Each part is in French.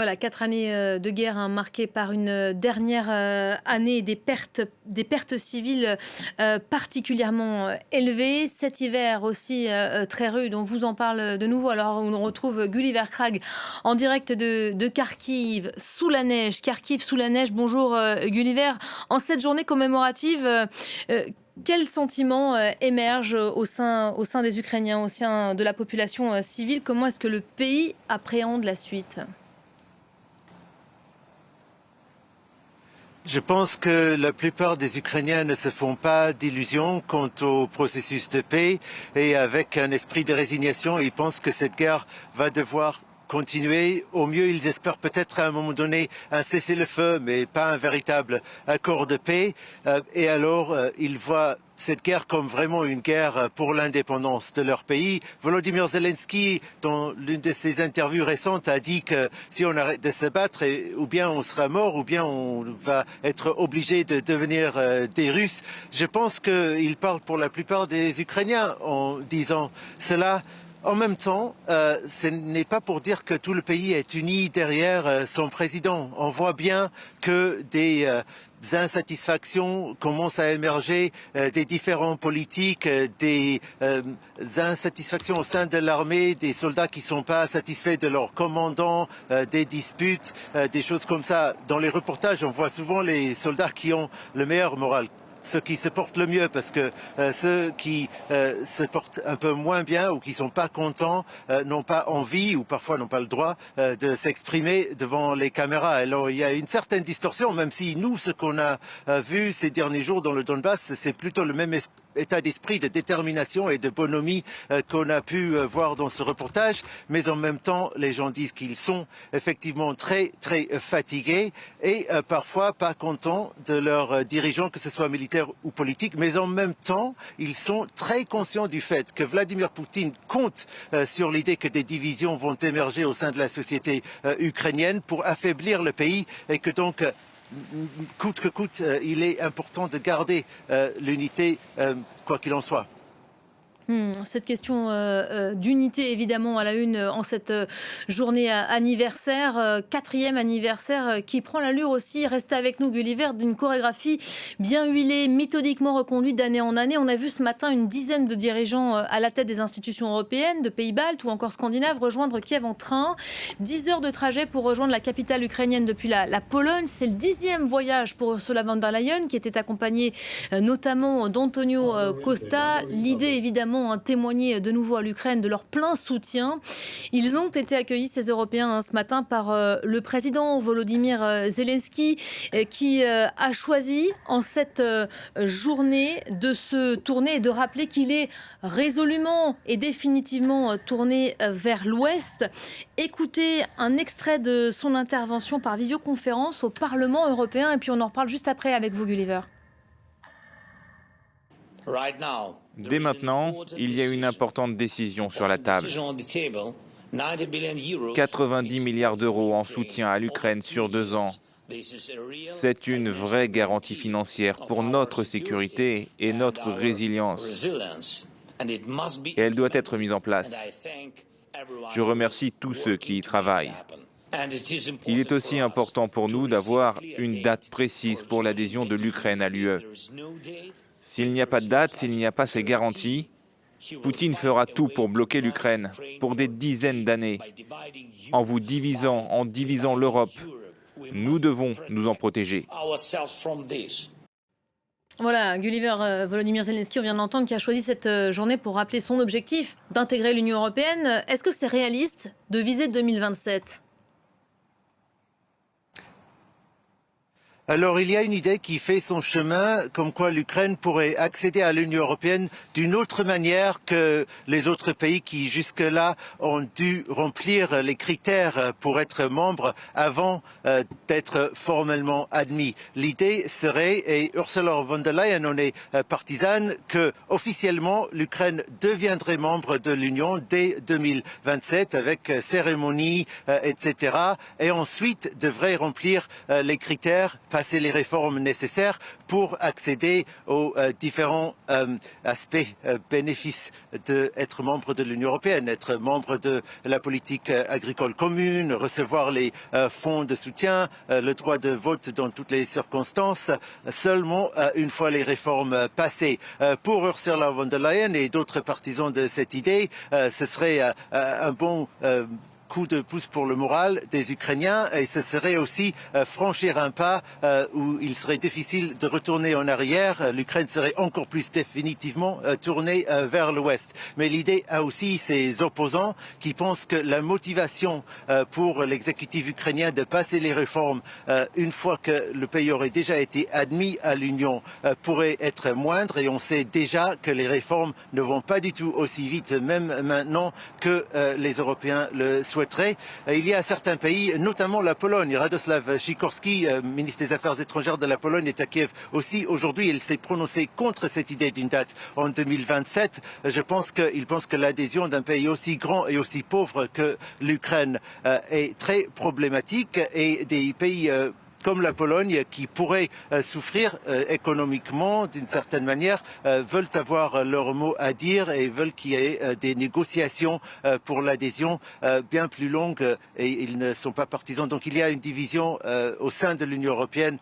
Voilà, 4 années de guerre marquées par une dernière année et des pertes civiles particulièrement élevées. Cet hiver aussi très rude, on vous en parle de nouveau. Alors on retrouve Gulliver Cragg en direct de Kharkiv, sous la neige. Kharkiv sous la neige, bonjour Gulliver. En cette journée commémorative, quels sentiments émergent au sein des Ukrainiens, au sein de la population civile? Comment est-ce que le pays appréhende la suite? Je pense que la plupart des Ukrainiens ne se font pas d'illusions quant au processus de paix et avec un esprit de résignation, ils pensent que cette guerre va devoir continuer. Au mieux, ils espèrent peut-être à un moment donné un cessez-le-feu, mais pas un véritable accord de paix. Et alors, ils voient cette guerre comme vraiment une guerre pour l'indépendance de leur pays. Volodymyr Zelensky, dans l'une de ses interviews récentes, a dit que si on arrête de se battre, ou bien on sera mort, ou bien on va être obligé de devenir des Russes. Je pense qu'il parle pour la plupart des Ukrainiens en disant cela. En même temps, ce n'est pas pour dire que tout le pays est uni derrière son président. On voit bien que des insatisfactions commencent à émerger des différents politiques, des insatisfactions au sein de l'armée, des soldats qui ne sont pas satisfaits de leur commandant, des disputes, des choses comme ça. Dans les reportages, on voit souvent les soldats qui ont le meilleur moral, ceux qui se portent le mieux, parce que ceux qui se portent un peu moins bien ou qui sont pas contents n'ont pas envie ou parfois n'ont pas le droit de s'exprimer devant les caméras. Alors il y a une certaine distorsion, même si nous, ce qu'on a vu ces derniers jours dans le Donbass, c'est plutôt le même état d'esprit de détermination et de bonhomie qu'on a pu voir dans ce reportage, mais en même temps les gens disent qu'ils sont effectivement très fatigués et parfois pas contents de leurs dirigeants, que ce soit militaires ou politiques, mais en même temps ils sont très conscients du fait que Vladimir Poutine compte sur l'idée que des divisions vont émerger au sein de la société ukrainienne pour affaiblir le pays et que donc coûte que coûte, il est important de garder l'unité, quoi qu'il en soit. Cette question d'unité, évidemment, à la une en cette journée anniversaire, 4e anniversaire, qui prend l'allure aussi, restez avec nous Gulliver, d'une chorégraphie bien huilée, méthodiquement reconduite d'année en année. On a vu ce matin une dizaine de dirigeants à la tête des institutions européennes, de pays baltes ou encore scandinaves rejoindre Kiev en train. 10 heures de trajet pour rejoindre la capitale ukrainienne depuis la Pologne. C'est le 10e voyage pour Ursula von der Leyen, qui était accompagnée notamment d'Antonio Costa. L'idée, évidemment, témoigner de nouveau à l'Ukraine de leur plein soutien. Ils ont été accueillis, ces Européens, ce matin par le président Volodymyr Zelensky, qui a choisi en cette journée de se tourner et de rappeler qu'il est résolument et définitivement tourné vers l'Ouest. Écoutez un extrait de son intervention par visioconférence au Parlement européen et puis on en reparle juste après avec vous, Gulliver. Dès maintenant, il y a une importante décision sur la table. 90 milliards d'euros en soutien à l'Ukraine sur 2 ans. C'est une vraie garantie financière pour notre sécurité et notre résilience. Et elle doit être mise en place. Je remercie tous ceux qui y travaillent. Il est aussi important pour nous d'avoir une date précise pour l'adhésion de l'Ukraine à l'UE. S'il n'y a pas de date, s'il n'y a pas ces garanties, Poutine fera tout pour bloquer l'Ukraine pour des dizaines d'années. En divisant l'Europe, nous devons nous en protéger. Voilà, Gulliver, Volodymyr Zelensky, on vient de l'entendre, qui a choisi cette journée pour rappeler son objectif d'intégrer l'Union européenne. Est-ce que c'est réaliste de viser 2027 ? Alors il y a une idée qui fait son chemin, comme quoi l'Ukraine pourrait accéder à l'Union européenne d'une autre manière que les autres pays qui jusque-là ont dû remplir les critères pour être membres avant d'être formellement admis. L'idée serait, et Ursula von der Leyen en est partisane, que officiellement l'Ukraine deviendrait membre de l'Union dès 2027 avec cérémonie, etc. Et ensuite devrait remplir les critères, par passer les réformes nécessaires pour accéder aux différents aspects, bénéfices d'être membre de l'Union européenne, être membre de la politique agricole commune, recevoir les fonds de soutien, le droit de vote dans toutes les circonstances, seulement une fois les réformes passées. Pour Ursula von der Leyen et d'autres partisans de cette idée, ce serait un bon coup de pouce pour le moral des Ukrainiens et ce serait aussi franchir un pas où il serait difficile de retourner en arrière. L'Ukraine serait encore plus définitivement tournée vers l'ouest. Mais l'idée a aussi ses opposants qui pensent que la motivation pour l'exécutif ukrainien de passer les réformes une fois que le pays aurait déjà été admis à l'Union pourrait être moindre et on sait déjà que les réformes ne vont pas du tout aussi vite, même maintenant, que les Européens le souhaiteraient. Il y a certains pays, notamment la Pologne. Radoslaw Sikorski, ministre des Affaires étrangères de la Pologne, est à Kiev aussi aujourd'hui. Il s'est prononcé contre cette idée d'une date en 2027. Je pense qu'il pense que l'adhésion d'un pays aussi grand et aussi pauvre que l'Ukraine est très problématique et des pays comme la Pologne, qui pourraient souffrir économiquement d'une certaine manière, veulent avoir leur mot à dire et veulent qu'il y ait des négociations pour l'adhésion bien plus longues et ils ne sont pas partisans. Donc il y a une division au sein de l'Union européenne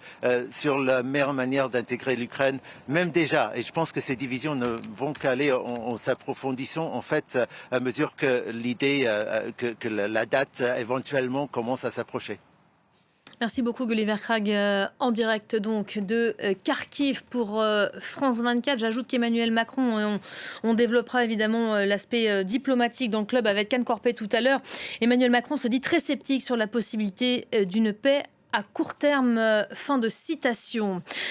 sur la meilleure manière d'intégrer l'Ukraine, même déjà. Et je pense que ces divisions ne vont qu'aller en s'approfondissant en fait à mesure que l'idée que la date éventuellement commence à s'approcher. Merci beaucoup Gulliver Krag, en direct donc de Kharkiv pour France 24. J'ajoute qu'Emmanuel Macron, on développera évidemment l'aspect diplomatique dans le club avec Anne Corpet tout à l'heure. Emmanuel Macron se dit très sceptique sur la possibilité d'une paix à court terme. Fin de citation.